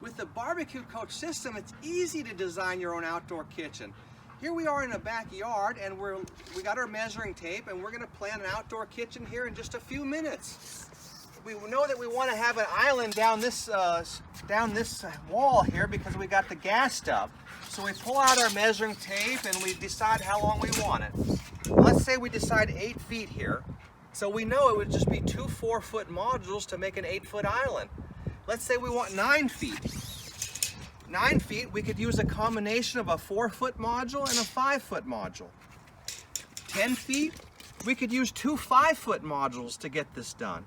With the Barbecue Coach system, it's easy to design your own outdoor kitchen. Here we are in a backyard, and we got our measuring tape, and we're going to plan an outdoor kitchen here in just a few minutes. We know that we want to have an island down this wall here because we got the gas stub. So we pull out our measuring tape and we decide how long we want it. Let's say we decide 8 feet here. So we know it would just be 2 4-foot modules to make an 8-foot island. Let's say we want 9 feet. 9 feet, we could use a combination of a 4-foot module and a 5-foot module. 10 feet, we could use 2 5-foot modules to get this done.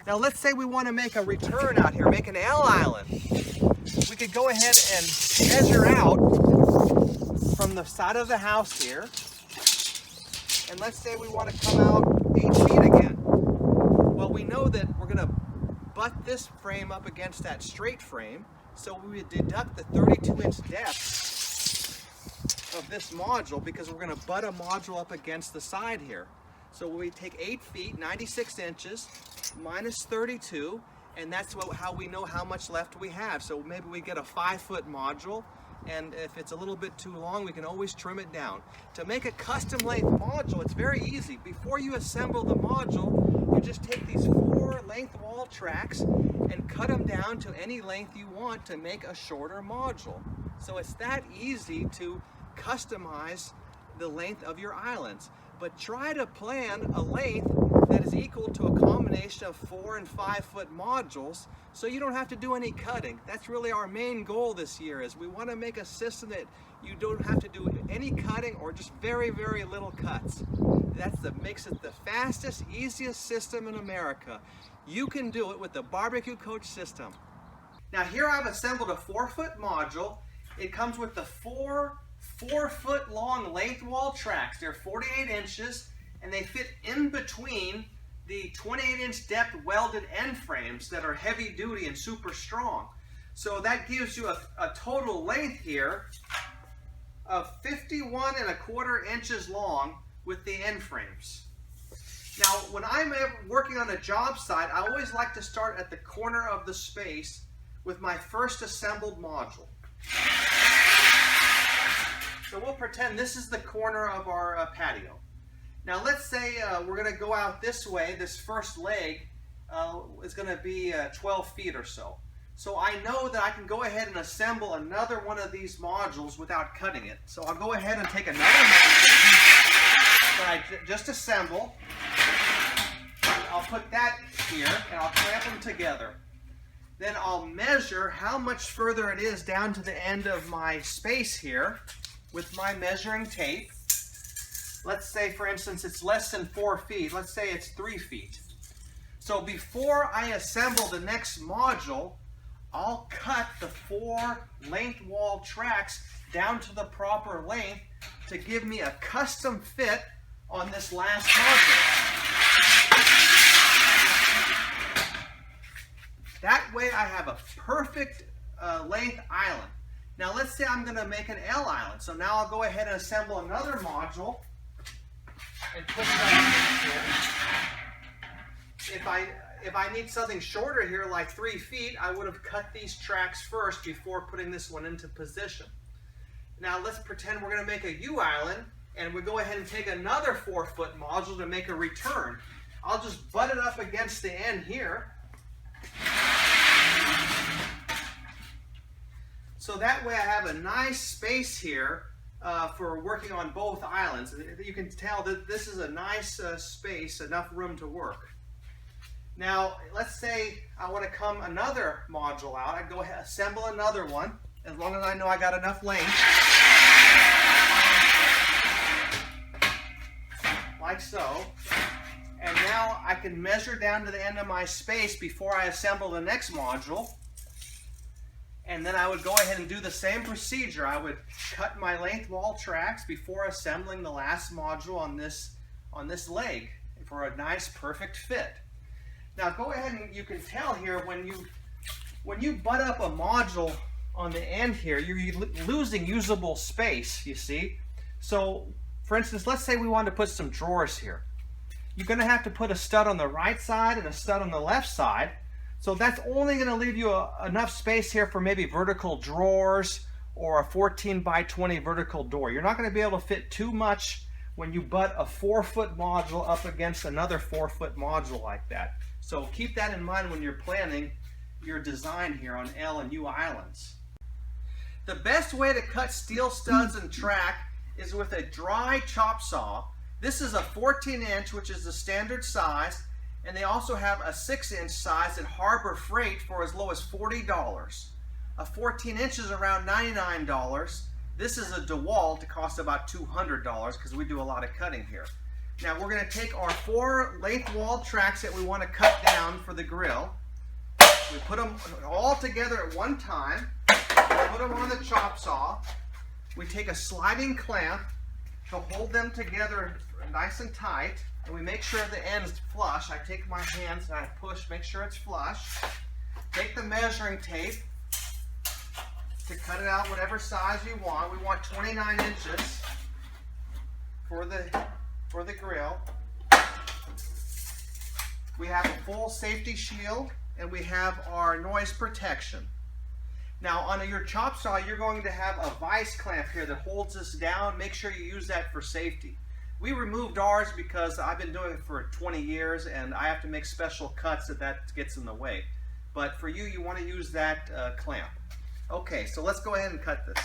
Now let's say we want to make a return out here, make an L island. We could go ahead and measure out from the side of the house here. And let's say we want to come out 8 feet again. Well, we know that we're going to butt this frame up against that straight frame. So we would deduct the 32-inch depth of this module because we're going to butt a module up against the side here. So we take 8 feet, 96 inches, minus 32, and that's how we know how much left we have. So maybe we get a 5-foot module, and if it's a little bit too long, we can always trim it down. To make a custom length module, it's very easy. Before you assemble the module, you just take these 4 length wall tracks and cut them down to any length you want to make a shorter module. So it's that easy to customize the length of your islands. But try to plan a length that is equal to a combination of 4 and 5-foot modules so you don't have to do any cutting. That's really our main goal this year, is we want to make a system that you don't have to do any cutting or just very, very little cuts. Makes it the fastest, easiest system in America. You can do it with the Barbecue Coach system. Now here I've assembled a 4-foot module. It comes with the 4 4-foot long length wall tracks. They're 48 inches and they fit in between the 28-inch depth welded end frames that are heavy duty and super strong. So that gives you a total length here of 51¼ inches long with the end frames. Now when I'm working on a job site, I always like to start at the corner of the space with my first assembled module. So we'll pretend this is the corner of our patio. Now let's say we're going to go out this way. This first leg is going to be 12 feet or so. So I know that I can go ahead and assemble another one of these modules without cutting it. So I'll go ahead and take another module that I just assemble. I'll put that here and I'll clamp them together. Then I'll measure how much further it is down to the end of my space here with my measuring tape. Let's say, for instance, it's less than 4 feet. Let's say it's 3 feet. So before I assemble the next module, I'll cut the 4 length wall tracks down to the proper length to give me a custom fit on this last module. That way I have a perfect length island. Now let's say I'm going to make an L island. So now I'll go ahead and assemble another module and put that in here. If I need something shorter here, like 3 feet, I would have cut these tracks first before putting this one into position. Now let's pretend we're going to make a U island, and we go ahead and take another 4-foot module to make a return. I'll just butt it up against the end here. So that way I have a nice space here for working on both islands. You can tell that this is a nice space, enough room to work. Now let's say I want to come another module out. I go ahead and assemble another one, as long as I know I got enough length. Like so. And now I can measure down to the end of my space before I assemble the next module. And then I would go ahead and do the same procedure. I would cut my length wall tracks before assembling the last module on this leg for a nice perfect fit. Now go ahead and you can tell here when you butt up a module on the end here, you're losing usable space, you see. So for instance, let's say we wanted to put some drawers here. You're going to have to put a stud on the right side and a stud on the left side. So that's only going to leave you enough space here for maybe vertical drawers or a 14 by 20 vertical door. You're not going to be able to fit too much when you butt a 4-foot module up against another 4-foot module like that. So keep that in mind when you're planning your design here on L and U islands. The best way to cut steel studs and track is with a dry chop saw. This is a 14-inch, which is the standard size, and they also have a 6-inch size at Harbor Freight for as low as $40. A 14-inch is around $99. This is a DeWalt. It costs about $200 because we do a lot of cutting here. Now we're going to take our 4 length wall tracks that we want to cut down for the grill. We put them all together at one time, put them on the chop saw. We take a sliding clamp to hold them together nice and tight, and we make sure the end's flush. I take my hands and I push, make sure it's flush. Take the measuring tape to cut it out whatever size you want. We want 29 inches for the grill. We have a full safety shield, and we have our noise protection. Now on your chop saw, you're going to have a vise clamp here that holds this down. Make sure you use that for safety. We removed ours because I've been doing it for 20 years and I have to make special cuts that gets in the way. But for you, you want to use that clamp. Okay, so let's go ahead and cut this.